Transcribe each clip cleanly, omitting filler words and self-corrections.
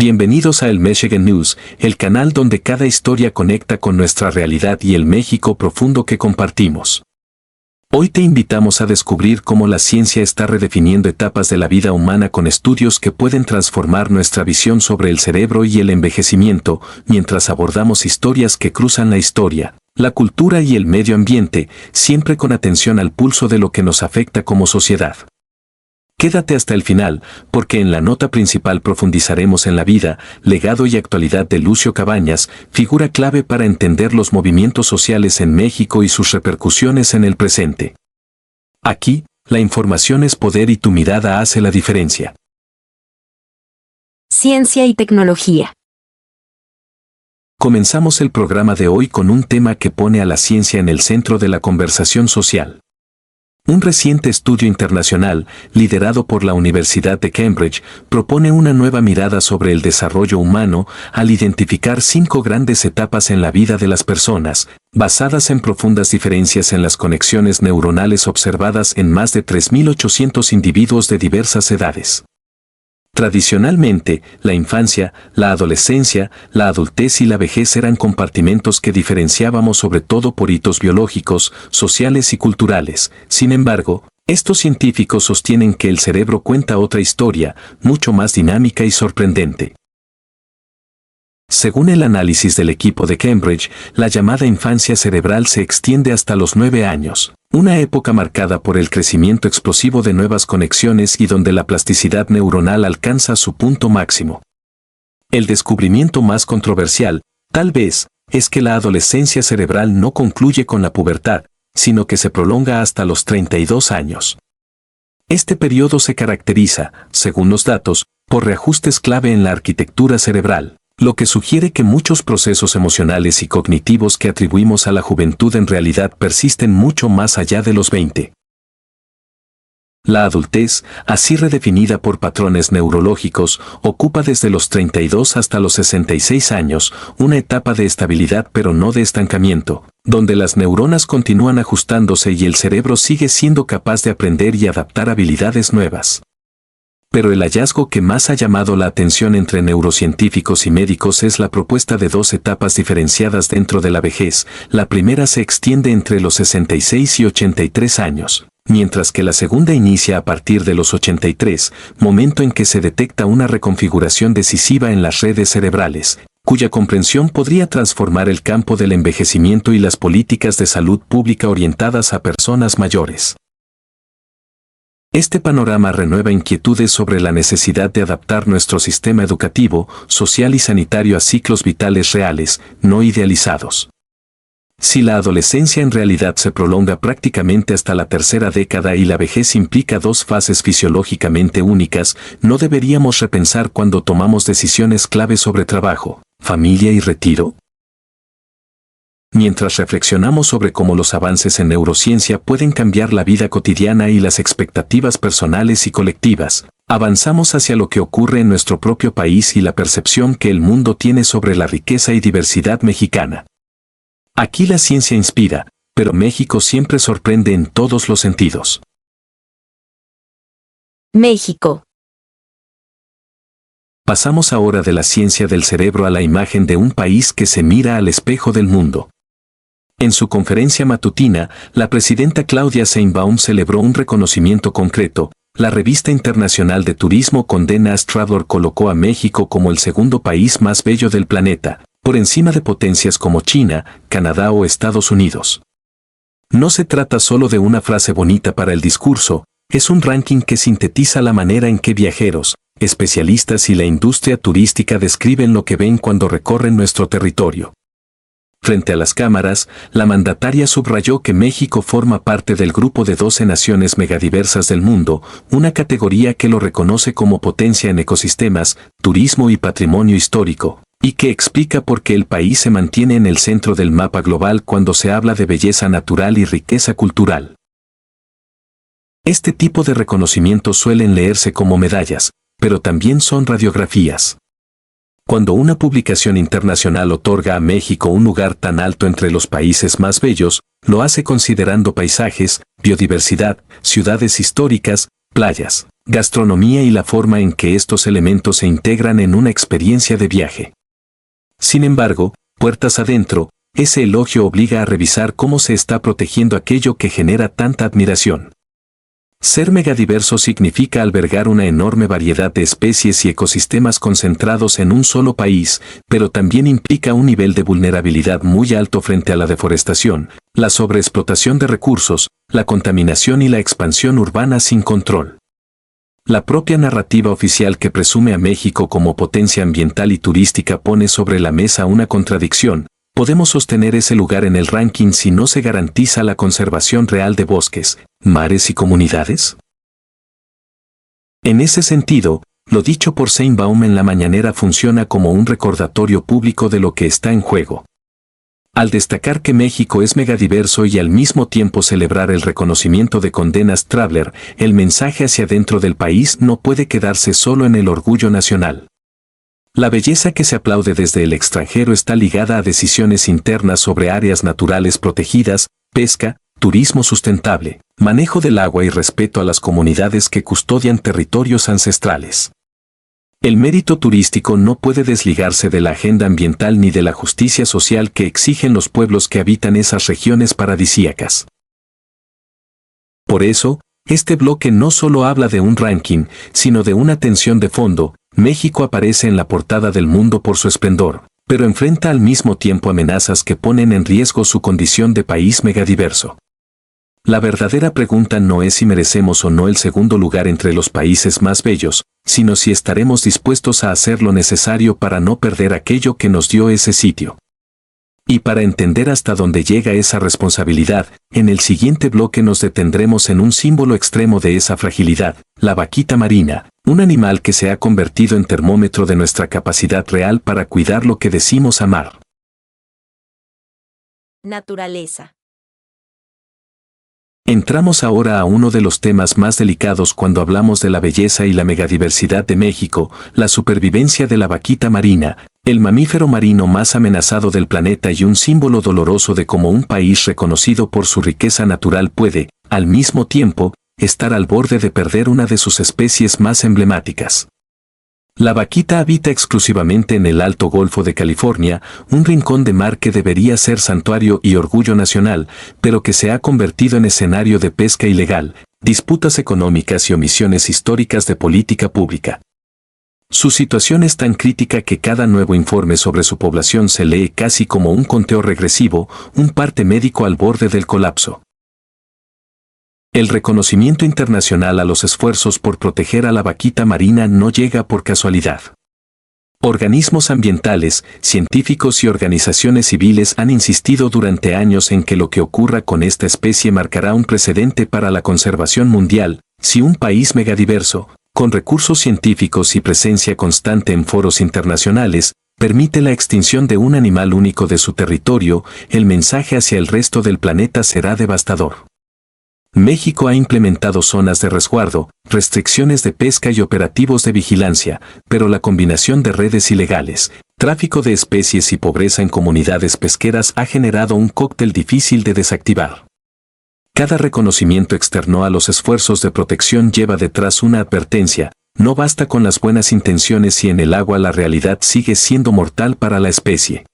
Bienvenidos a El Michigan News, el canal donde cada historia conecta con nuestra realidad y el México profundo que compartimos. Hoy te invitamos a descubrir cómo la ciencia está redefiniendo etapas de la vida humana con estudios que pueden transformar nuestra visión sobre el cerebro y el envejecimiento, mientras abordamos historias que cruzan la historia, la cultura y el medio ambiente, siempre con atención al pulso de lo que nos afecta como sociedad. Quédate hasta el final, porque en la nota principal profundizaremos en la vida, legado y actualidad de Lucio Cabañas, figura clave para entender los movimientos sociales en México y sus repercusiones en el presente. Aquí, la información es poder y tu mirada hace la diferencia. Ciencia y tecnología. Comenzamos el programa de hoy con un tema que pone a la ciencia en el centro de la conversación social. Un reciente estudio internacional, liderado por la Universidad de Cambridge, propone una nueva mirada sobre el desarrollo humano al identificar 5 grandes etapas en la vida de las personas, basadas en profundas diferencias en las conexiones neuronales observadas en más de 3.800 individuos de diversas edades. Tradicionalmente, la infancia, la adolescencia, la adultez y la vejez eran compartimentos que diferenciábamos sobre todo por hitos biológicos, sociales y culturales. Sin embargo, estos científicos sostienen que el cerebro cuenta otra historia, mucho más dinámica y sorprendente. Según el análisis del equipo de Cambridge, la llamada infancia cerebral se extiende hasta los 9 años, una época marcada por el crecimiento explosivo de nuevas conexiones y donde la plasticidad neuronal alcanza su punto máximo. El descubrimiento más controversial, tal vez, es que la adolescencia cerebral no concluye con la pubertad, sino que se prolonga hasta los 32 años. Este periodo se caracteriza, según los datos, por reajustes clave en la arquitectura cerebral, lo que sugiere que muchos procesos emocionales y cognitivos que atribuimos a la juventud en realidad persisten mucho más allá de los 20. La adultez, así redefinida por patrones neurológicos, ocupa desde los 32 hasta los 66 años, una etapa de estabilidad pero no de estancamiento, donde las neuronas continúan ajustándose y el cerebro sigue siendo capaz de aprender y adaptar habilidades nuevas. Pero el hallazgo que más ha llamado la atención entre neurocientíficos y médicos es la propuesta de 2 etapas diferenciadas dentro de la vejez. La primera se extiende entre los 66 y 83 años, mientras que la segunda inicia a partir de los 83, momento en que se detecta una reconfiguración decisiva en las redes cerebrales, cuya comprensión podría transformar el campo del envejecimiento y las políticas de salud pública orientadas a personas mayores. Este panorama renueva inquietudes sobre la necesidad de adaptar nuestro sistema educativo, social y sanitario a ciclos vitales reales, no idealizados. Si la adolescencia en realidad se prolonga prácticamente hasta la tercera década y la vejez implica 2 fases fisiológicamente únicas, ¿no deberíamos repensar cuando tomamos decisiones clave sobre trabajo, familia y retiro? Mientras reflexionamos sobre cómo los avances en neurociencia pueden cambiar la vida cotidiana y las expectativas personales y colectivas, avanzamos hacia lo que ocurre en nuestro propio país y la percepción que el mundo tiene sobre la riqueza y diversidad mexicana. Aquí la ciencia inspira, pero México siempre sorprende en todos los sentidos. México. Pasamos ahora de la ciencia del cerebro a la imagen de un país que se mira al espejo del mundo. En su conferencia matutina, la presidenta Claudia Sheinbaum celebró un reconocimiento concreto. La Revista Internacional de Turismo Condé Nast Traveler colocó a México como el segundo país más bello del planeta, por encima de potencias como China, Canadá o Estados Unidos. No se trata solo de una frase bonita para el discurso, es un ranking que sintetiza la manera en que viajeros, especialistas y la industria turística describen lo que ven cuando recorren nuestro territorio. Frente a las cámaras, la mandataria subrayó que México forma parte del grupo de 12 naciones megadiversas del mundo, una categoría que lo reconoce como potencia en ecosistemas, turismo y patrimonio histórico, y que explica por qué el país se mantiene en el centro del mapa global cuando se habla de belleza natural y riqueza cultural. Este tipo de reconocimientos suelen leerse como medallas, pero también son radiografías. Cuando una publicación internacional otorga a México un lugar tan alto entre los países más bellos, lo hace considerando paisajes, biodiversidad, ciudades históricas, playas, gastronomía y la forma en que estos elementos se integran en una experiencia de viaje. Sin embargo, puertas adentro, ese elogio obliga a revisar cómo se está protegiendo aquello que genera tanta admiración. Ser megadiverso significa albergar una enorme variedad de especies y ecosistemas concentrados en un solo país, pero también implica un nivel de vulnerabilidad muy alto frente a la deforestación, la sobreexplotación de recursos, la contaminación y la expansión urbana sin control. La propia narrativa oficial que presume a México como potencia ambiental y turística pone sobre la mesa una contradicción. ¿Podemos sostener ese lugar en el ranking si no se garantiza la conservación real de bosques, mares y comunidades? En ese sentido, lo dicho por Sheinbaum en la mañanera funciona como un recordatorio público de lo que está en juego. Al destacar que México es megadiverso y al mismo tiempo celebrar el reconocimiento de Condenas Traveler, el mensaje hacia dentro del país no puede quedarse solo en el orgullo nacional. La belleza que se aplaude desde el extranjero está ligada a decisiones internas sobre áreas naturales protegidas, pesca, turismo sustentable, manejo del agua y respeto a las comunidades que custodian territorios ancestrales. El mérito turístico no puede desligarse de la agenda ambiental ni de la justicia social que exigen los pueblos que habitan esas regiones paradisíacas. Por eso, este bloque no solo habla de un ranking, sino de una tensión de fondo. México aparece en la portada del mundo por su esplendor, pero enfrenta al mismo tiempo amenazas que ponen en riesgo su condición de país megadiverso. La verdadera pregunta no es si merecemos o no el segundo lugar entre los países más bellos, sino si estaremos dispuestos a hacer lo necesario para no perder aquello que nos dio ese sitio. Y para entender hasta dónde llega esa responsabilidad, en el siguiente bloque nos detendremos en un símbolo extremo de esa fragilidad, la vaquita marina, un animal que se ha convertido en termómetro de nuestra capacidad real para cuidar lo que decimos amar. Naturaleza. Entramos ahora a uno de los temas más delicados cuando hablamos de la belleza y la megadiversidad de México, la supervivencia de la vaquita marina, el mamífero marino más amenazado del planeta y un símbolo doloroso de cómo un país reconocido por su riqueza natural puede, al mismo tiempo, estar al borde de perder una de sus especies más emblemáticas. La vaquita habita exclusivamente en el Alto Golfo de California, un rincón de mar que debería ser santuario y orgullo nacional, pero que se ha convertido en escenario de pesca ilegal, disputas económicas y omisiones históricas de política pública. Su situación es tan crítica que cada nuevo informe sobre su población se lee casi como un conteo regresivo, un parte médico al borde del colapso. El reconocimiento internacional a los esfuerzos por proteger a la vaquita marina no llega por casualidad. Organismos ambientales, científicos y organizaciones civiles han insistido durante años en que lo que ocurra con esta especie marcará un precedente para la conservación mundial, si un país megadiverso, con recursos científicos y presencia constante en foros internacionales, permite la extinción de un animal único de su territorio, el mensaje hacia el resto del planeta será devastador. México ha implementado zonas de resguardo, restricciones de pesca y operativos de vigilancia, pero la combinación de redes ilegales, tráfico de especies y pobreza en comunidades pesqueras ha generado un cóctel difícil de desactivar. Cada reconocimiento externo a los esfuerzos de protección lleva detrás una advertencia: no basta con las buenas intenciones si en el agua la realidad sigue siendo mortal para la especie.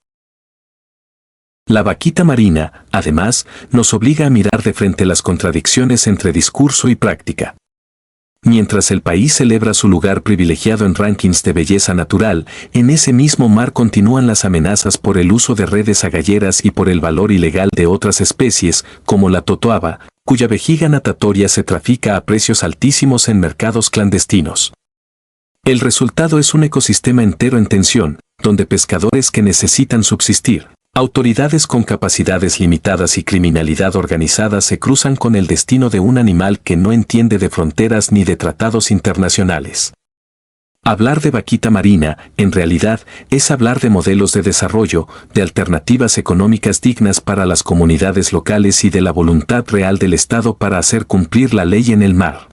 La vaquita marina, además, nos obliga a mirar de frente las contradicciones entre discurso y práctica. Mientras el país celebra su lugar privilegiado en rankings de belleza natural, en ese mismo mar continúan las amenazas por el uso de redes agalleras y por el valor ilegal de otras especies, como la totoaba, cuya vejiga natatoria se trafica a precios altísimos en mercados clandestinos. El resultado es un ecosistema entero en tensión, donde pescadores que necesitan subsistir, autoridades con capacidades limitadas y criminalidad organizada se cruzan con el destino de un animal que no entiende de fronteras ni de tratados internacionales. Hablar de vaquita marina, en realidad, es hablar de modelos de desarrollo, de alternativas económicas dignas para las comunidades locales y de la voluntad real del Estado para hacer cumplir la ley en el mar.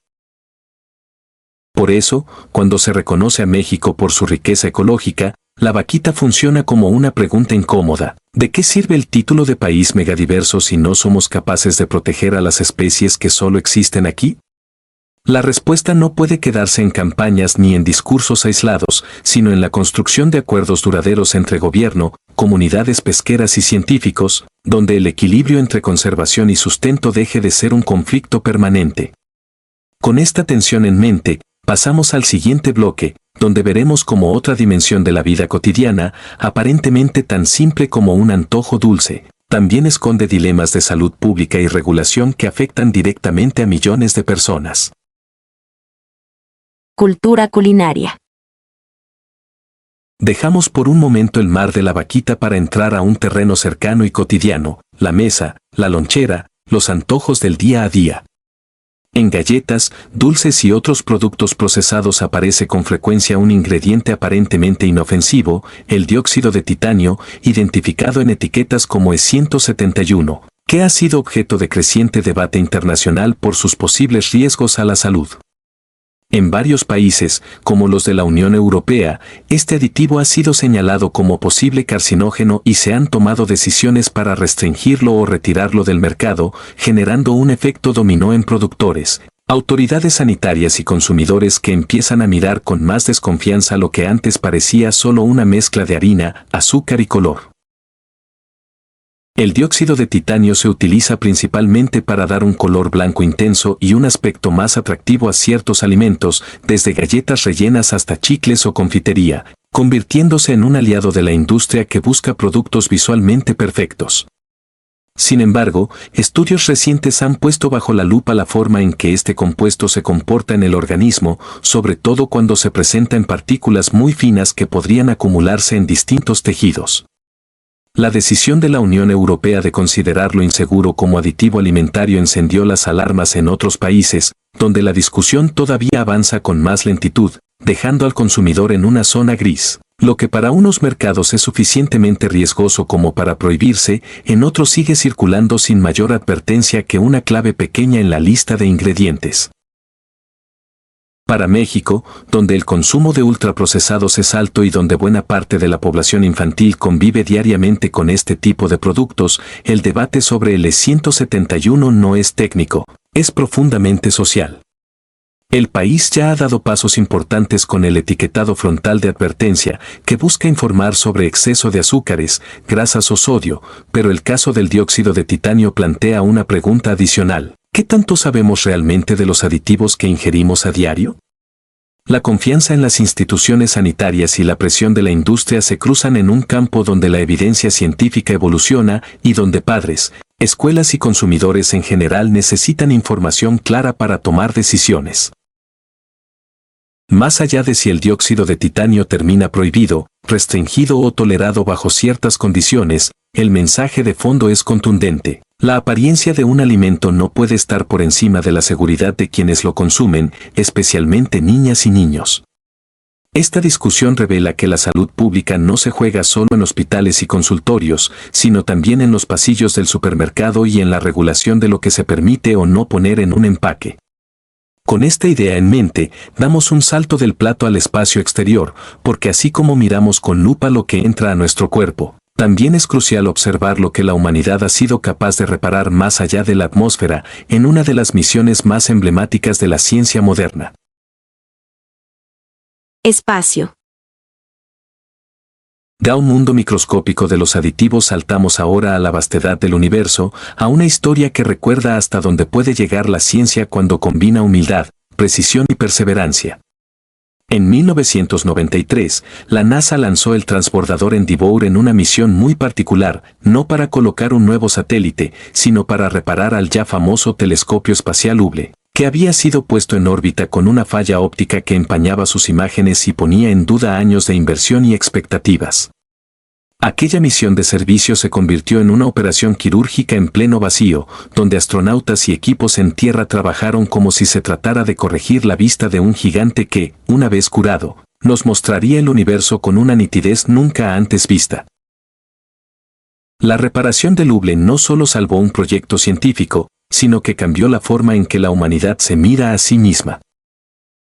Por eso, cuando se reconoce a México por su riqueza ecológica, la vaquita funciona como una pregunta incómoda: ¿de qué sirve el título de país megadiverso si no somos capaces de proteger a las especies que solo existen aquí? La respuesta no puede quedarse en campañas ni en discursos aislados, sino en la construcción de acuerdos duraderos entre gobierno, comunidades pesqueras y científicos, donde el equilibrio entre conservación y sustento deje de ser un conflicto permanente. Con esta tensión en mente, pasamos al siguiente bloque, donde veremos cómo otra dimensión de la vida cotidiana, aparentemente tan simple como un antojo dulce, también esconde dilemas de salud pública y regulación que afectan directamente a millones de personas. Cultura culinaria. Dejamos por un momento el mar de la vaquita para entrar a un terreno cercano y cotidiano, la mesa, la lonchera, los antojos del día a día. En galletas, dulces y otros productos procesados aparece con frecuencia un ingrediente aparentemente inofensivo, el dióxido de titanio, identificado en etiquetas como E171, que ha sido objeto de creciente debate internacional por sus posibles riesgos a la salud. En varios países, como los de la Unión Europea, este aditivo ha sido señalado como posible carcinógeno y se han tomado decisiones para restringirlo o retirarlo del mercado, generando un efecto dominó en productores, autoridades sanitarias y consumidores que empiezan a mirar con más desconfianza lo que antes parecía solo una mezcla de harina, azúcar y color. El dióxido de titanio se utiliza principalmente para dar un color blanco intenso y un aspecto más atractivo a ciertos alimentos, desde galletas rellenas hasta chicles o confitería, convirtiéndose en un aliado de la industria que busca productos visualmente perfectos. Sin embargo, estudios recientes han puesto bajo la lupa la forma en que este compuesto se comporta en el organismo, sobre todo cuando se presenta en partículas muy finas que podrían acumularse en distintos tejidos. La decisión de la Unión Europea de considerarlo inseguro como aditivo alimentario encendió las alarmas en otros países, donde la discusión todavía avanza con más lentitud, dejando al consumidor en una zona gris. Lo que para unos mercados es suficientemente riesgoso como para prohibirse, en otros sigue circulando sin mayor advertencia que una clave pequeña en la lista de ingredientes. Para México, donde el consumo de ultraprocesados es alto y donde buena parte de la población infantil convive diariamente con este tipo de productos, el debate sobre el E171 no es técnico, es profundamente social. El país ya ha dado pasos importantes con el etiquetado frontal de advertencia, que busca informar sobre exceso de azúcares, grasas o sodio, pero el caso del dióxido de titanio plantea una pregunta adicional. ¿Qué tanto sabemos realmente de los aditivos que ingerimos a diario? La confianza en las instituciones sanitarias y la presión de la industria se cruzan en un campo donde la evidencia científica evoluciona y donde padres, escuelas y consumidores en general necesitan información clara para tomar decisiones. Más allá de si el dióxido de titanio termina prohibido, restringido o tolerado bajo ciertas condiciones, el mensaje de fondo es contundente. La apariencia de un alimento no puede estar por encima de la seguridad de quienes lo consumen, especialmente niñas y niños. Esta discusión revela que la salud pública no se juega solo en hospitales y consultorios, sino también en los pasillos del supermercado y en la regulación de lo que se permite o no poner en un empaque. Con esta idea en mente, damos un salto del plato al espacio exterior, porque así como miramos con lupa lo que entra a nuestro cuerpo, también es crucial observar lo que la humanidad ha sido capaz de reparar más allá de la atmósfera, en una de las misiones más emblemáticas de la ciencia moderna. Espacio. De un mundo microscópico de los aditivos saltamos ahora a la vastedad del universo, a una historia que recuerda hasta dónde puede llegar la ciencia cuando combina humildad, precisión y perseverancia. En 1993, la NASA lanzó el transbordador Endeavour en una misión muy particular, no para colocar un nuevo satélite, sino para reparar al ya famoso telescopio espacial Hubble, que había sido puesto en órbita con una falla óptica que empañaba sus imágenes y ponía en duda años de inversión y expectativas. Aquella misión de servicio se convirtió en una operación quirúrgica en pleno vacío, donde astronautas y equipos en tierra trabajaron como si se tratara de corregir la vista de un gigante que, una vez curado, nos mostraría el universo con una nitidez nunca antes vista. La reparación del Hubble no solo salvó un proyecto científico, sino que cambió la forma en que la humanidad se mira a sí misma.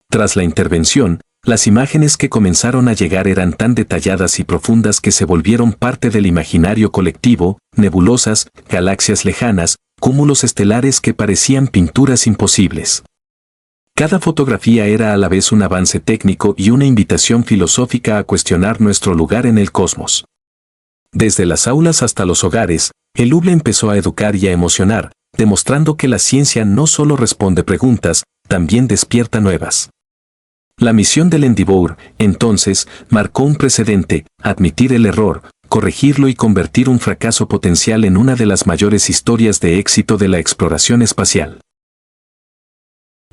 Tras la intervención, las imágenes que comenzaron a llegar eran tan detalladas y profundas que se volvieron parte del imaginario colectivo, nebulosas, galaxias lejanas, cúmulos estelares que parecían pinturas imposibles. Cada fotografía era a la vez un avance técnico y una invitación filosófica a cuestionar nuestro lugar en el cosmos. Desde las aulas hasta los hogares, el Hubble empezó a educar y a emocionar, demostrando que la ciencia no solo responde preguntas, también despierta nuevas. La misión del Endeavour, entonces, marcó un precedente: admitir el error, corregirlo y convertir un fracaso potencial en una de las mayores historias de éxito de la exploración espacial.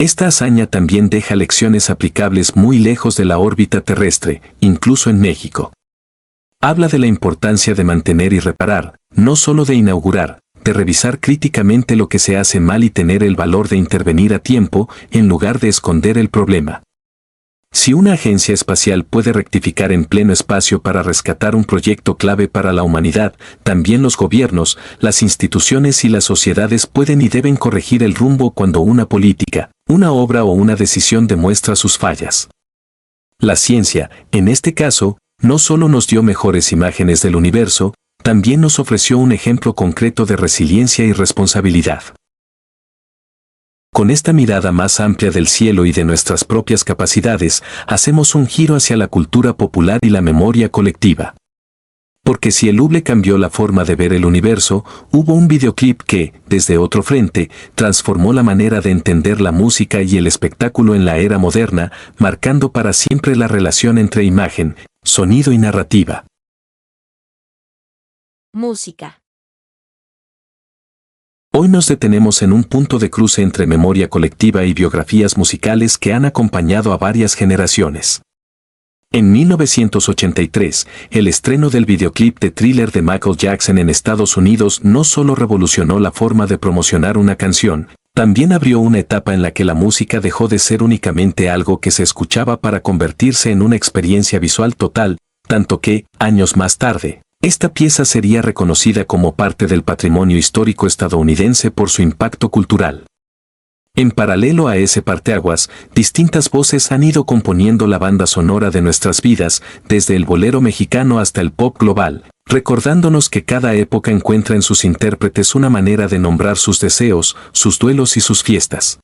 Esta hazaña también deja lecciones aplicables muy lejos de la órbita terrestre, incluso en México. Habla de la importancia de mantener y reparar, no solo de inaugurar, de revisar críticamente lo que se hace mal y tener el valor de intervenir a tiempo, en lugar de esconder el problema. Si una agencia espacial puede rectificar en pleno espacio para rescatar un proyecto clave para la humanidad, también los gobiernos, las instituciones y las sociedades pueden y deben corregir el rumbo cuando una política, una obra o una decisión demuestra sus fallas. La ciencia, en este caso, no solo nos dio mejores imágenes del universo, también nos ofreció un ejemplo concreto de resiliencia y responsabilidad. Con esta mirada más amplia del cielo y de nuestras propias capacidades, hacemos un giro hacia la cultura popular y la memoria colectiva. Porque si el Hubble cambió la forma de ver el universo, hubo un videoclip que, desde otro frente, transformó la manera de entender la música y el espectáculo en la era moderna, marcando para siempre la relación entre imagen, sonido y narrativa. Música. Hoy nos detenemos en un punto de cruce entre memoria colectiva y biografías musicales que han acompañado a varias generaciones. En 1983, el estreno del videoclip de Thriller de Michael Jackson en Estados Unidos no solo revolucionó la forma de promocionar una canción, también abrió una etapa en la que la música dejó de ser únicamente algo que se escuchaba para convertirse en una experiencia visual total, tanto que, años más tarde, esta pieza sería reconocida como parte del patrimonio histórico estadounidense por su impacto cultural. En paralelo a ese parteaguas, distintas voces han ido componiendo la banda sonora de nuestras vidas, desde el bolero mexicano hasta el pop global, recordándonos que cada época encuentra en sus intérpretes una manera de nombrar sus deseos, sus duelos y sus fiestas.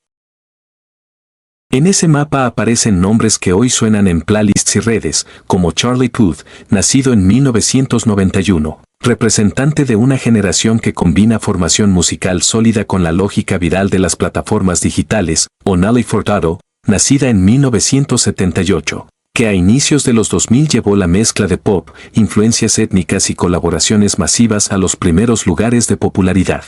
En ese mapa aparecen nombres que hoy suenan en playlists y redes, como Charlie Puth, nacido en 1991, representante de una generación que combina formación musical sólida con la lógica viral de las plataformas digitales, o Nelly Furtado, nacida en 1978, que a inicios de los 2000 llevó la mezcla de pop, influencias étnicas y colaboraciones masivas a los primeros lugares de popularidad.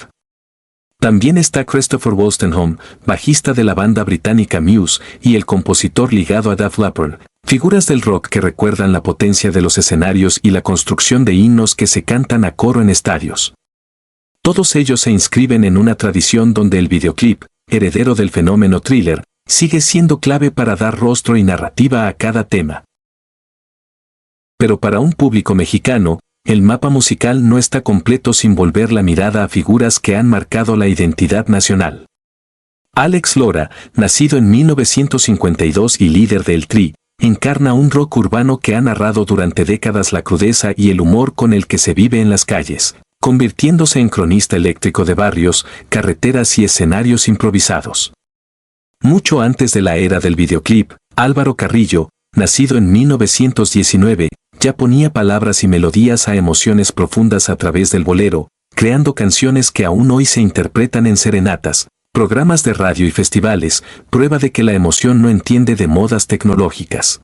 También está Christopher Wolstenholme, bajista de la banda británica Muse y el compositor ligado a Def Leppard, figuras del rock que recuerdan la potencia de los escenarios y la construcción de himnos que se cantan a coro en estadios. Todos ellos se inscriben en una tradición donde el videoclip, heredero del fenómeno Thriller, sigue siendo clave para dar rostro y narrativa a cada tema. Pero para un público mexicano, el mapa musical no está completo sin volver la mirada a figuras que han marcado la identidad nacional. Alex Lora, nacido en 1952 y líder del Tri, encarna un rock urbano que ha narrado durante décadas la crudeza y el humor con el que se vive en las calles, convirtiéndose en cronista eléctrico de barrios, carreteras y escenarios improvisados. Mucho antes de la era del videoclip, Álvaro Carrillo, nacido en 1919, ya ponía palabras y melodías a emociones profundas a través del bolero, creando canciones que aún hoy se interpretan en serenatas, programas de radio y festivales, prueba de que la emoción no entiende de modas tecnológicas.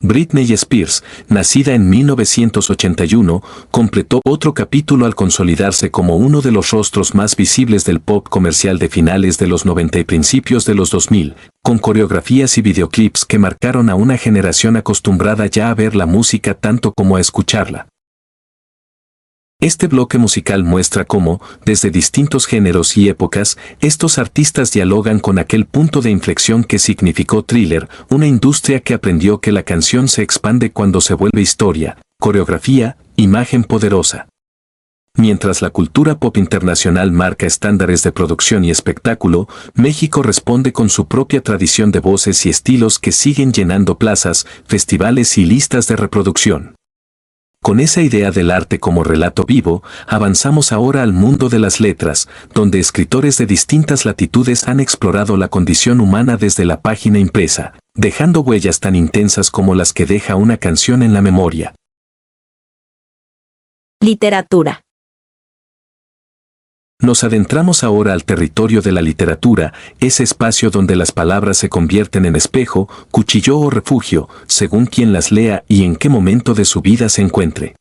Britney Spears, nacida en 1981, completó otro capítulo al consolidarse como uno de los rostros más visibles del pop comercial de finales de los 90 y principios de los 2000, con coreografías y videoclips que marcaron a una generación acostumbrada ya a ver la música tanto como a escucharla. Este bloque musical muestra cómo, desde distintos géneros y épocas, estos artistas dialogan con aquel punto de inflexión que significó Thriller, una industria que aprendió que la canción se expande cuando se vuelve historia, coreografía, imagen poderosa. Mientras la cultura pop internacional marca estándares de producción y espectáculo, México responde con su propia tradición de voces y estilos que siguen llenando plazas, festivales y listas de reproducción. Con esa idea del arte como relato vivo, avanzamos ahora al mundo de las letras, donde escritores de distintas latitudes han explorado la condición humana desde la página impresa, dejando huellas tan intensas como las que deja una canción en la memoria. Literatura. Nos adentramos ahora al territorio de la literatura, ese espacio donde las palabras se convierten en espejo, cuchillo o refugio, según quien las lea y en qué momento de su vida se encuentre.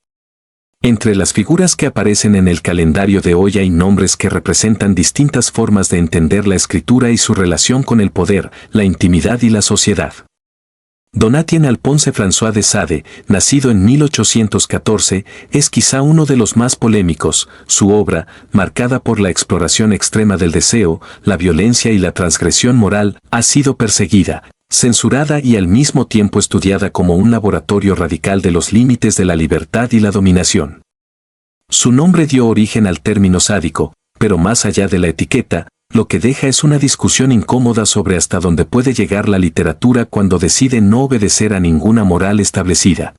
Entre las figuras que aparecen en el calendario de hoy hay nombres que representan distintas formas de entender la escritura y su relación con el poder, la intimidad y la sociedad. Donatien Alphonse François de Sade, nacido en 1814, es quizá uno de los más polémicos. Su obra, marcada por la exploración extrema del deseo, la violencia y la transgresión moral, ha sido perseguida, censurada y al mismo tiempo estudiada como un laboratorio radical de los límites de la libertad y la dominación. Su nombre dio origen al término sádico, pero más allá de la etiqueta, lo que deja es una discusión incómoda sobre hasta dónde puede llegar la literatura cuando decide no obedecer a ninguna moral establecida.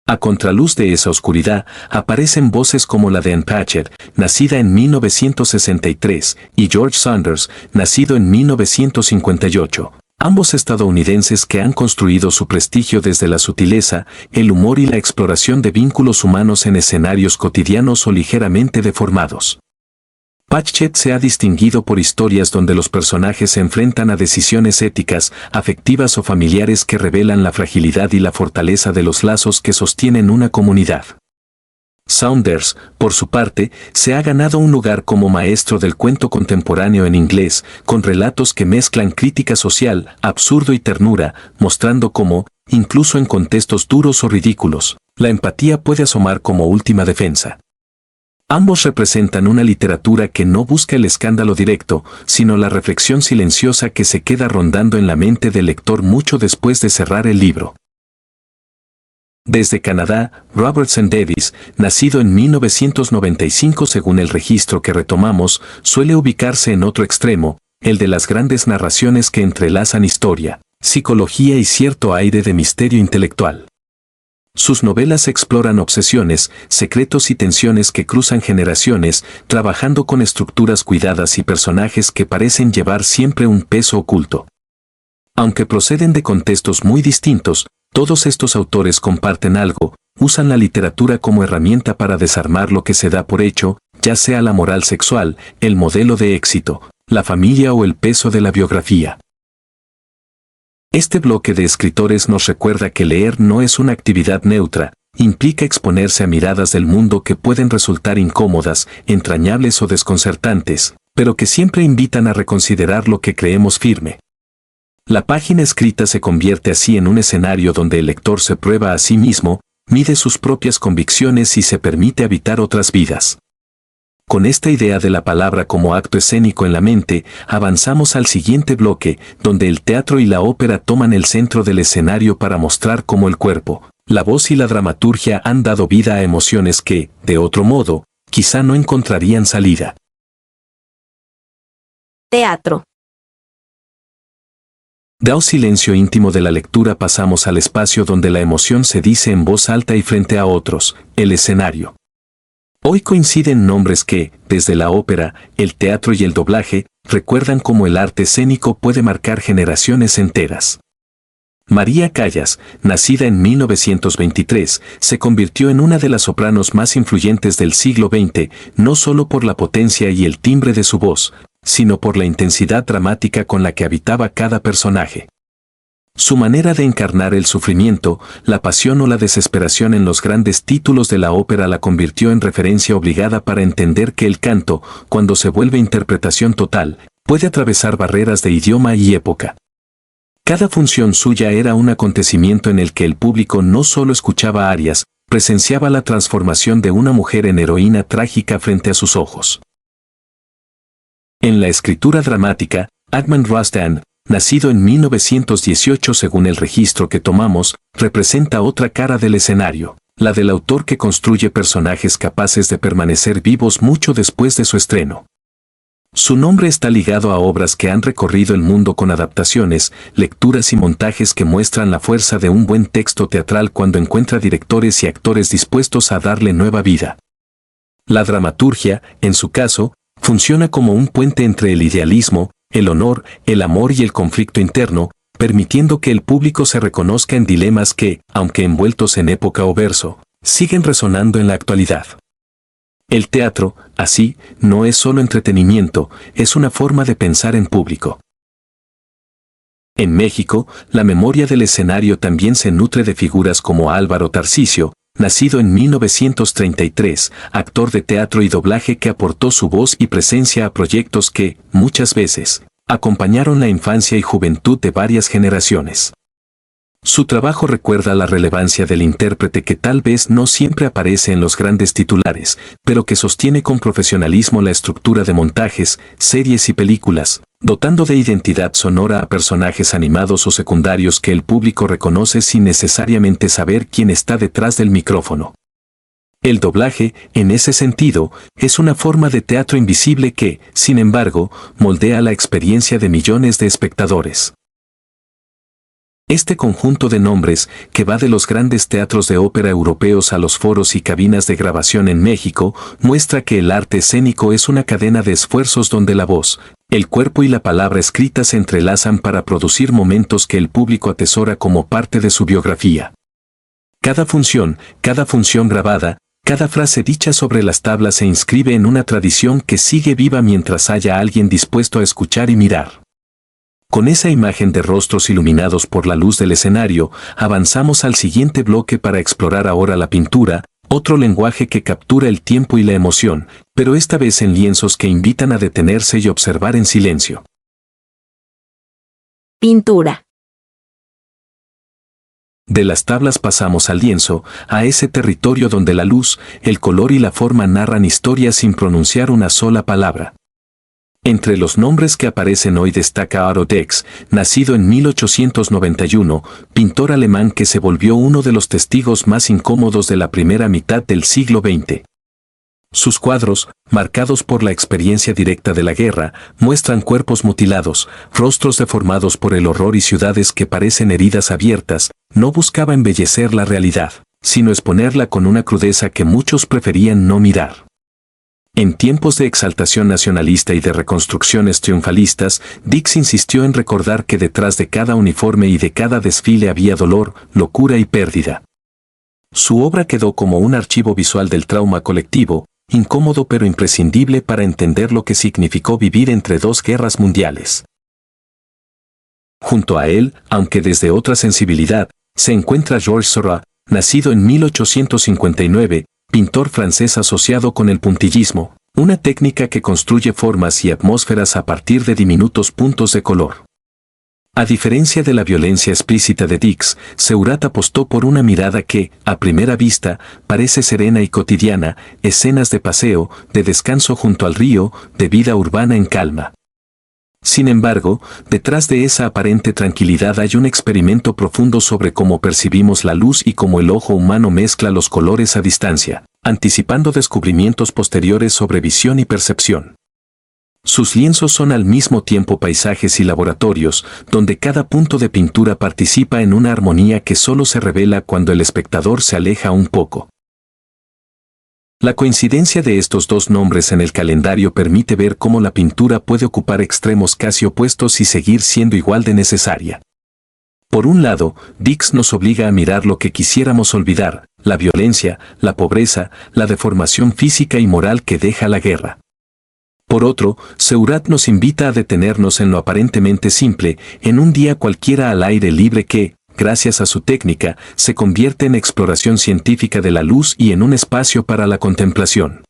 A contraluz de esa oscuridad, aparecen voces como la de Anne Patchett, nacida en 1963, y George Saunders, nacido en 1958, ambos estadounidenses que han construido su prestigio desde la sutileza, el humor y la exploración de vínculos humanos en escenarios cotidianos o ligeramente deformados. Patchett se ha distinguido por historias donde los personajes se enfrentan a decisiones éticas, afectivas o familiares que revelan la fragilidad y la fortaleza de los lazos que sostienen una comunidad. Saunders, por su parte, se ha ganado un lugar como maestro del cuento contemporáneo en inglés, con relatos que mezclan crítica social, absurdo y ternura, mostrando cómo, incluso en contextos duros o ridículos, la empatía puede asomar como última defensa. Ambos representan una literatura que no busca el escándalo directo, sino la reflexión silenciosa que se queda rondando en la mente del lector mucho después de cerrar el libro. Desde Canadá, Robertson Davies, nacido en 1995 según el registro que retomamos, suele ubicarse en otro extremo, el de las grandes narraciones que entrelazan historia, psicología y cierto aire de misterio intelectual. Sus novelas exploran obsesiones, secretos y tensiones que cruzan generaciones, trabajando con estructuras cuidadas y personajes que parecen llevar siempre un peso oculto. Aunque proceden de contextos muy distintos, todos estos autores comparten algo, usan la literatura como herramienta para desarmar lo que se da por hecho, ya sea la moral sexual, el modelo de éxito, la familia o el peso de la biografía. Este bloque de escritores nos recuerda que leer no es una actividad neutra, implica exponerse a miradas del mundo que pueden resultar incómodas, entrañables o desconcertantes, pero que siempre invitan a reconsiderar lo que creemos firme. La página escrita se convierte así en un escenario donde el lector se prueba a sí mismo, mide sus propias convicciones y se permite habitar otras vidas. Con esta idea de la palabra como acto escénico en la mente, avanzamos al siguiente bloque, donde el teatro y la ópera toman el centro del escenario para mostrar cómo el cuerpo, la voz y la dramaturgia han dado vida a emociones que, de otro modo, quizá no encontrarían salida. Teatro. Dado silencio íntimo de la lectura pasamos al espacio donde la emoción se dice en voz alta y frente a otros, el escenario. Hoy coinciden nombres que, desde la ópera, el teatro y el doblaje, recuerdan cómo el arte escénico puede marcar generaciones enteras. María Callas, nacida en 1923, se convirtió en una de las sopranos más influyentes del siglo XX, no solo por la potencia y el timbre de su voz, sino por la intensidad dramática con la que habitaba cada personaje. Su manera de encarnar el sufrimiento, la pasión o la desesperación en los grandes títulos de la ópera la convirtió en referencia obligada para entender que el canto, cuando se vuelve interpretación total, puede atravesar barreras de idioma y época. Cada función suya era un acontecimiento en el que el público no solo escuchaba arias, presenciaba la transformación de una mujer en heroína trágica frente a sus ojos. En la escritura dramática, Agman Rustan, nacido en 1918 según el registro que tomamos, representa otra cara del escenario, la del autor que construye personajes capaces de permanecer vivos mucho después de su estreno. Su nombre está ligado a obras que han recorrido el mundo con adaptaciones, lecturas y montajes que muestran la fuerza de un buen texto teatral cuando encuentra directores y actores dispuestos a darle nueva vida. La dramaturgia, en su caso, funciona como un puente entre el idealismo, el honor, el amor y el conflicto interno, permitiendo que el público se reconozca en dilemas que, aunque envueltos en época o verso, siguen resonando en la actualidad. El teatro, así, no es solo entretenimiento, es una forma de pensar en público. En México, la memoria del escenario también se nutre de figuras como Álvaro Tarcisio, nacido en 1933, actor de teatro y doblaje que aportó su voz y presencia a proyectos que, muchas veces, acompañaron la infancia y juventud de varias generaciones. Su trabajo recuerda la relevancia del intérprete que tal vez no siempre aparece en los grandes titulares, pero que sostiene con profesionalismo la estructura de montajes, series y películas, dotando de identidad sonora a personajes animados o secundarios que el público reconoce sin necesariamente saber quién está detrás del micrófono. El doblaje, en ese sentido, es una forma de teatro invisible que, sin embargo, moldea la experiencia de millones de espectadores. Este conjunto de nombres, que va de los grandes teatros de ópera europeos a los foros y cabinas de grabación en México, muestra que el arte escénico es una cadena de esfuerzos donde la voz, el cuerpo y la palabra escrita se entrelazan para producir momentos que el público atesora como parte de su biografía. Cada función grabada, cada frase dicha sobre las tablas se inscribe en una tradición que sigue viva mientras haya alguien dispuesto a escuchar y mirar. Con esa imagen de rostros iluminados por la luz del escenario, avanzamos al siguiente bloque para explorar ahora la pintura, otro lenguaje que captura el tiempo y la emoción, pero esta vez en lienzos que invitan a detenerse y observar en silencio. Pintura. De las tablas pasamos al lienzo, a ese territorio donde la luz, el color y la forma narran historias sin pronunciar una sola palabra. Entre los nombres que aparecen hoy destaca Otto Dix, nacido en 1891, pintor alemán que se volvió uno de los testigos más incómodos de la primera mitad del siglo XX. Sus cuadros, marcados por la experiencia directa de la guerra, muestran cuerpos mutilados, rostros deformados por el horror y ciudades que parecen heridas abiertas. No buscaba embellecer la realidad, sino exponerla con una crudeza que muchos preferían no mirar. En tiempos de exaltación nacionalista y de reconstrucciones triunfalistas, Dix insistió en recordar que detrás de cada uniforme y de cada desfile había dolor, locura y pérdida. Su obra quedó como un archivo visual del trauma colectivo, incómodo pero imprescindible para entender lo que significó vivir entre dos guerras mundiales. Junto a él, aunque desde otra sensibilidad, se encuentra Georges Seurat, nacido en 1859, pintor francés asociado con el puntillismo, una técnica que construye formas y atmósferas a partir de diminutos puntos de color. A diferencia de la violencia explícita de Dix, Seurat apostó por una mirada que, a primera vista, parece serena y cotidiana, escenas de paseo, de descanso junto al río, de vida urbana en calma. Sin embargo, detrás de esa aparente tranquilidad hay un experimento profundo sobre cómo percibimos la luz y cómo el ojo humano mezcla los colores a distancia, anticipando descubrimientos posteriores sobre visión y percepción. Sus lienzos son al mismo tiempo paisajes y laboratorios, donde cada punto de pintura participa en una armonía que solo se revela cuando el espectador se aleja un poco. La coincidencia de estos dos nombres en el calendario permite ver cómo la pintura puede ocupar extremos casi opuestos y seguir siendo igual de necesaria. Por un lado, Dix nos obliga a mirar lo que quisiéramos olvidar, la violencia, la pobreza, la deformación física y moral que deja la guerra. Por otro, Seurat nos invita a detenernos en lo aparentemente simple, en un día cualquiera al aire libre que, gracias a su técnica, se convierte en exploración científica de la luz y en un espacio para la contemplación.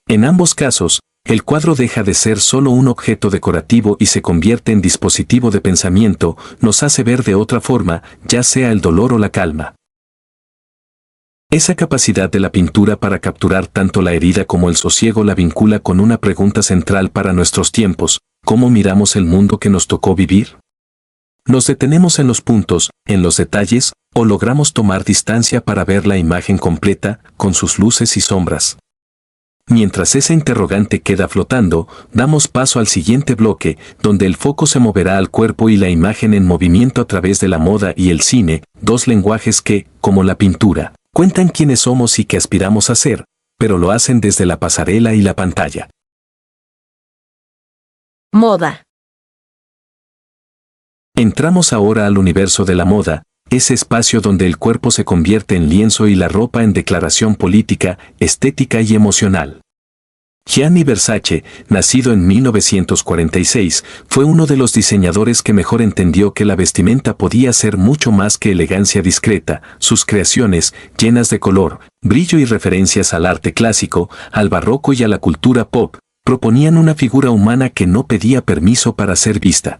En ambos casos, el cuadro deja de ser solo un objeto decorativo y se convierte en dispositivo de pensamiento, nos hace ver de otra forma, ya sea el dolor o la calma. Esa capacidad de la pintura para capturar tanto la herida como el sosiego la vincula con una pregunta central para nuestros tiempos: ¿cómo miramos el mundo que nos tocó vivir? ¿Nos detenemos en los puntos, en los detalles, o logramos tomar distancia para ver la imagen completa, con sus luces y sombras? Mientras ese interrogante queda flotando, damos paso al siguiente bloque, donde el foco se moverá al cuerpo y la imagen en movimiento a través de la moda y el cine, dos lenguajes que, como la pintura, cuentan quiénes somos y qué aspiramos a ser, pero lo hacen desde la pasarela y la pantalla. Moda. Entramos ahora al universo de la moda, ese espacio donde el cuerpo se convierte en lienzo y la ropa en declaración política, estética y emocional. Gianni Versace, nacido en 1946, fue uno de los diseñadores que mejor entendió que la vestimenta podía ser mucho más que elegancia discreta. Sus creaciones, llenas de color, brillo y referencias al arte clásico, al barroco y a la cultura pop, proponían una figura humana que no pedía permiso para ser vista.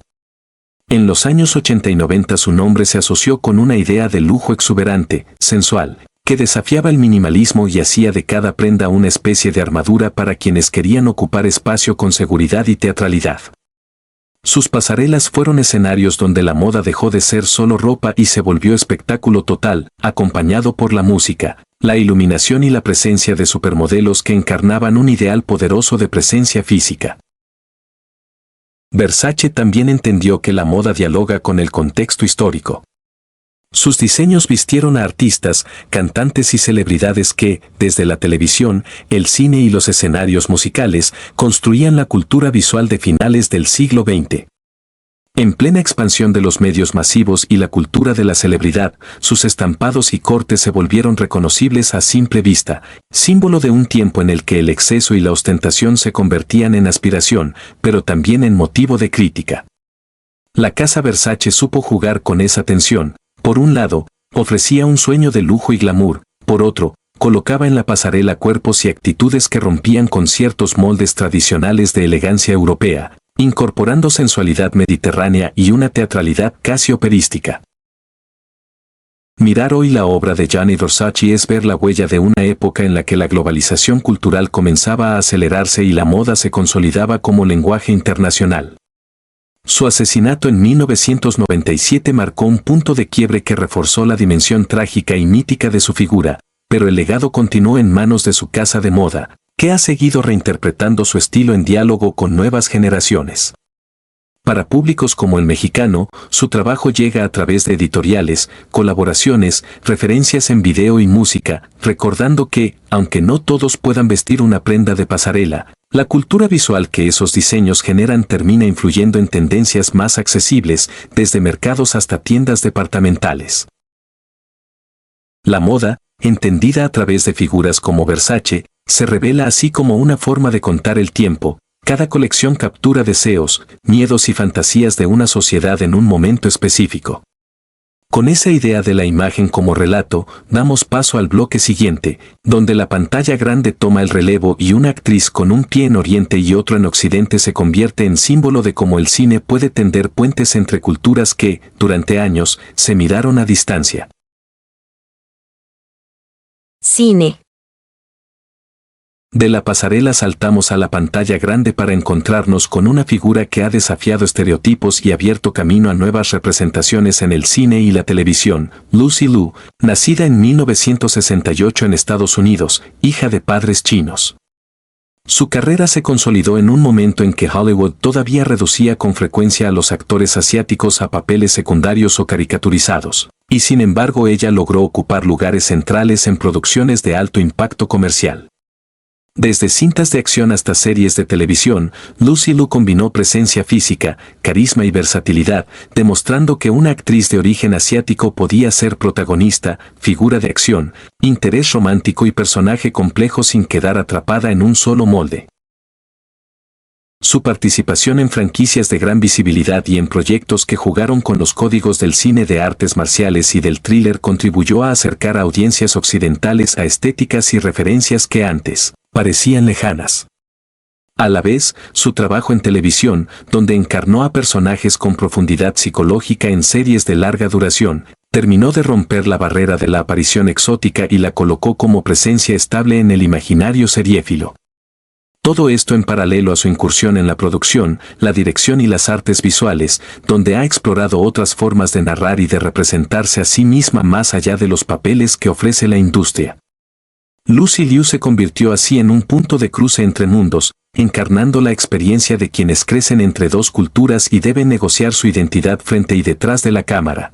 En los años 80 y 90 su nombre se asoció con una idea de lujo exuberante, sensual, que desafiaba el minimalismo y hacía de cada prenda una especie de armadura para quienes querían ocupar espacio con seguridad y teatralidad. Sus pasarelas fueron escenarios donde la moda dejó de ser solo ropa y se volvió espectáculo total, acompañado por la música, la iluminación y la presencia de supermodelos que encarnaban un ideal poderoso de presencia física. Versace también entendió que la moda dialoga con el contexto histórico. Sus diseños vistieron a artistas, cantantes y celebridades que, desde la televisión, el cine y los escenarios musicales, construían la cultura visual de finales del siglo XX. En plena expansión de los medios masivos y la cultura de la celebridad, sus estampados y cortes se volvieron reconocibles a simple vista, símbolo de un tiempo en el que el exceso y la ostentación se convertían en aspiración, pero también en motivo de crítica. La casa Versace supo jugar con esa tensión. Por un lado, ofrecía un sueño de lujo y glamour, por otro, colocaba en la pasarela cuerpos y actitudes que rompían con ciertos moldes tradicionales de elegancia europea, incorporando sensualidad mediterránea y una teatralidad casi operística. Mirar hoy la obra de Gianni Versace es ver la huella de una época en la que la globalización cultural comenzaba a acelerarse y la moda se consolidaba como lenguaje internacional. Su asesinato en 1997 marcó un punto de quiebre que reforzó la dimensión trágica y mítica de su figura, pero el legado continuó en manos de su casa de moda, que ha seguido reinterpretando su estilo en diálogo con nuevas generaciones. Para públicos como el mexicano, su trabajo llega a través de editoriales, colaboraciones, referencias en video y música, recordando que, aunque no todos puedan vestir una prenda de pasarela, la cultura visual que esos diseños generan termina influyendo en tendencias más accesibles, desde mercados hasta tiendas departamentales. La moda, entendida a través de figuras como Versace, se revela así como una forma de contar el tiempo. Cada colección captura deseos, miedos y fantasías de una sociedad en un momento específico. Con esa idea de la imagen como relato, damos paso al bloque siguiente, donde la pantalla grande toma el relevo y una actriz con un pie en Oriente y otro en Occidente se convierte en símbolo de cómo el cine puede tender puentes entre culturas que, durante años, se miraron a distancia. Cine. De la pasarela saltamos a la pantalla grande para encontrarnos con una figura que ha desafiado estereotipos y abierto camino a nuevas representaciones en el cine y la televisión. Lucy Liu, nacida en 1968 en Estados Unidos, hija de padres chinos. Su carrera se consolidó en un momento en que Hollywood todavía reducía con frecuencia a los actores asiáticos a papeles secundarios o caricaturizados, y sin embargo ella logró ocupar lugares centrales en producciones de alto impacto comercial. Desde cintas de acción hasta series de televisión, Lucy Liu combinó presencia física, carisma y versatilidad, demostrando que una actriz de origen asiático podía ser protagonista, figura de acción, interés romántico y personaje complejo sin quedar atrapada en un solo molde. Su participación en franquicias de gran visibilidad y en proyectos que jugaron con los códigos del cine de artes marciales y del thriller contribuyó a acercar a audiencias occidentales a estéticas y referencias que antes parecían lejanas. A la vez, su trabajo en televisión, donde encarnó a personajes con profundidad psicológica en series de larga duración, terminó de romper la barrera de la aparición exótica y la colocó como presencia estable en el imaginario seriéfilo. Todo esto en paralelo a su incursión en la producción, la dirección y las artes visuales, donde ha explorado otras formas de narrar y de representarse a sí misma más allá de los papeles que ofrece la industria. Lucy Liu se convirtió así en un punto de cruce entre mundos, encarnando la experiencia de quienes crecen entre dos culturas y deben negociar su identidad frente y detrás de la cámara.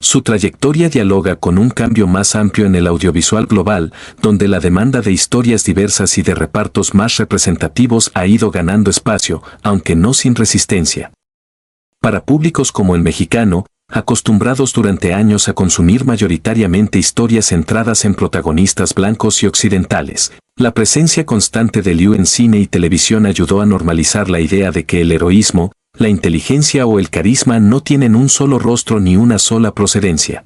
Su trayectoria dialoga con un cambio más amplio en el audiovisual global, donde la demanda de historias diversas y de repartos más representativos ha ido ganando espacio, aunque no sin resistencia. Para públicos como el mexicano, acostumbrados durante años a consumir mayoritariamente historias centradas en protagonistas blancos y occidentales, la presencia constante de Liu en cine y televisión ayudó a normalizar la idea de que el heroísmo, la inteligencia o el carisma no tienen un solo rostro ni una sola procedencia.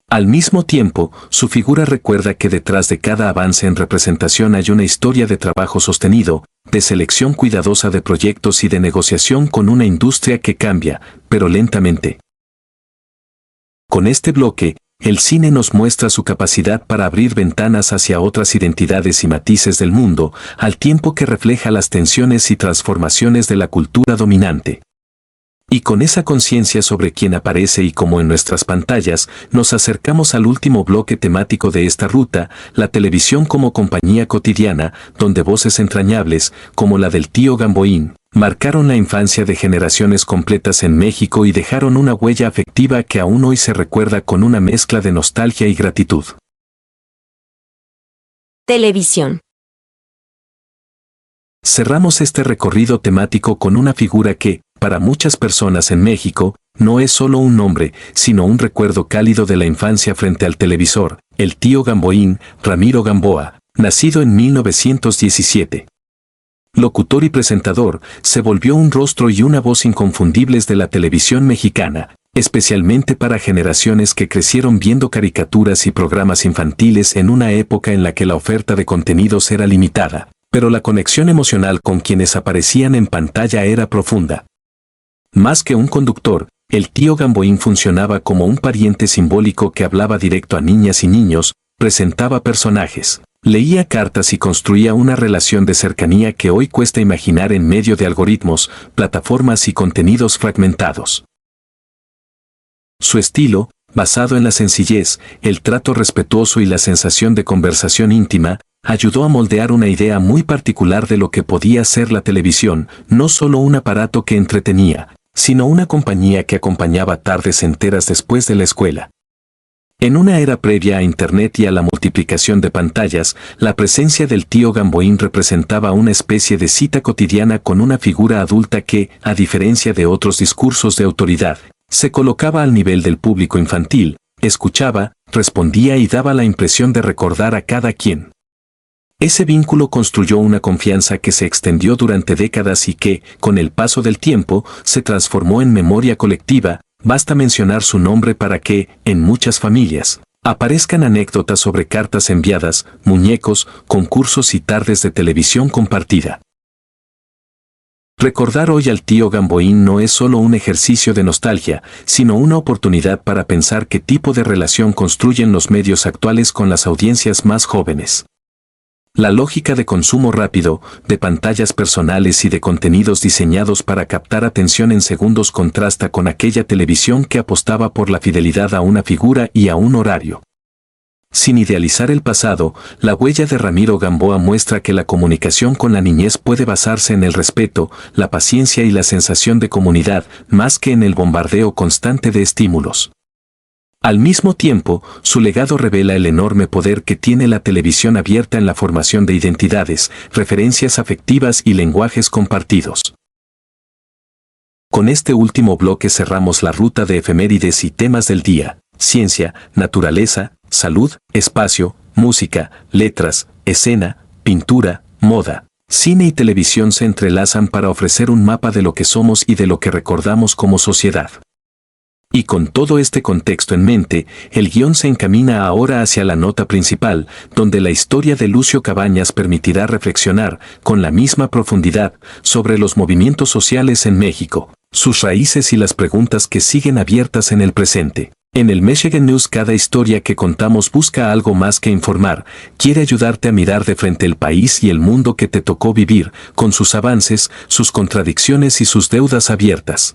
Al mismo tiempo, su figura recuerda que detrás de cada avance en representación hay una historia de trabajo sostenido, de selección cuidadosa de proyectos y de negociación con una industria que cambia, pero lentamente. Con este bloque, el cine nos muestra su capacidad para abrir ventanas hacia otras identidades y matices del mundo, al tiempo que refleja las tensiones y transformaciones de la cultura dominante. Y con esa conciencia sobre quién aparece y cómo en nuestras pantallas, nos acercamos al último bloque temático de esta ruta, la televisión como compañía cotidiana, donde voces entrañables, como la del tío Gamboín, marcaron la infancia de generaciones completas en México y dejaron una huella afectiva que aún hoy se recuerda con una mezcla de nostalgia y gratitud. Televisión. Cerramos este recorrido temático con una figura que, para muchas personas en México, no es solo un nombre, sino un recuerdo cálido de la infancia frente al televisor, el tío Gamboín, Ramiro Gamboa, nacido en 1917. Locutor y presentador, se volvió un rostro y una voz inconfundibles de la televisión mexicana, especialmente para generaciones que crecieron viendo caricaturas y programas infantiles en una época en la que la oferta de contenidos era limitada, pero la conexión emocional con quienes aparecían en pantalla era profunda. Más que un conductor, el tío Gamboín funcionaba como un pariente simbólico que hablaba directo a niñas y niños, presentaba personajes, leía cartas y construía una relación de cercanía que hoy cuesta imaginar en medio de algoritmos, plataformas y contenidos fragmentados. Su estilo, basado en la sencillez, el trato respetuoso y la sensación de conversación íntima, ayudó a moldear una idea muy particular de lo que podía ser la televisión, no solo un aparato que entretenía, sino una compañía que acompañaba tardes enteras después de la escuela. En una era previa a Internet y a la multiplicación de pantallas, la presencia del tío Gamboín representaba una especie de cita cotidiana con una figura adulta que, a diferencia de otros discursos de autoridad, se colocaba al nivel del público infantil, escuchaba, respondía y daba la impresión de recordar a cada quien. Ese vínculo construyó una confianza que se extendió durante décadas y que, con el paso del tiempo, se transformó en memoria colectiva. Basta mencionar su nombre para que, en muchas familias, aparezcan anécdotas sobre cartas enviadas, muñecos, concursos y tardes de televisión compartida. Recordar hoy al tío Gamboín no es solo un ejercicio de nostalgia, sino una oportunidad para pensar qué tipo de relación construyen los medios actuales con las audiencias más jóvenes. La lógica de consumo rápido, de pantallas personales y de contenidos diseñados para captar atención en segundos contrasta con aquella televisión que apostaba por la fidelidad a una figura y a un horario. Sin idealizar el pasado, la huella de Ramiro Gamboa muestra que la comunicación con la niñez puede basarse en el respeto, la paciencia y la sensación de comunidad, más que en el bombardeo constante de estímulos. Al mismo tiempo, su legado revela el enorme poder que tiene la televisión abierta en la formación de identidades, referencias afectivas y lenguajes compartidos. Con este último bloque cerramos la ruta de efemérides y temas del día: ciencia, naturaleza, salud, espacio, música, letras, escena, pintura, moda. Cine y televisión se entrelazan para ofrecer un mapa de lo que somos y de lo que recordamos como sociedad. Y con todo este contexto en mente, el guión se encamina ahora hacia la nota principal, donde la historia de Lucio Cabañas permitirá reflexionar, con la misma profundidad, sobre los movimientos sociales en México, sus raíces y las preguntas que siguen abiertas en el presente. En el Michigan News cada historia que contamos busca algo más que informar, quiere ayudarte a mirar de frente el país y el mundo que te tocó vivir, con sus avances, sus contradicciones y sus deudas abiertas.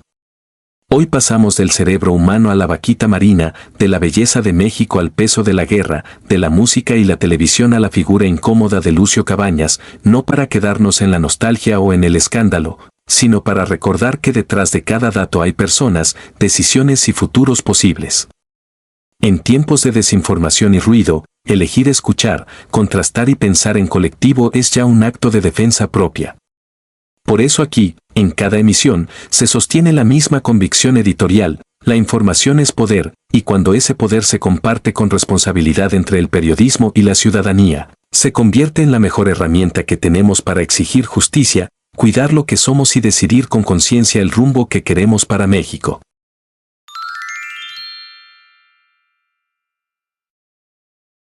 Hoy pasamos del cerebro humano a la vaquita marina, de la belleza de México al peso de la guerra, de la música y la televisión a la figura incómoda de Lucio Cabañas, no para quedarnos en la nostalgia o en el escándalo, sino para recordar que detrás de cada dato hay personas, decisiones y futuros posibles. En tiempos de desinformación y ruido, elegir escuchar, contrastar y pensar en colectivo es ya un acto de defensa propia. Por eso aquí, en cada emisión, se sostiene la misma convicción editorial: la información es poder, y cuando ese poder se comparte con responsabilidad entre el periodismo y la ciudadanía, se convierte en la mejor herramienta que tenemos para exigir justicia, cuidar lo que somos y decidir con conciencia el rumbo que queremos para México.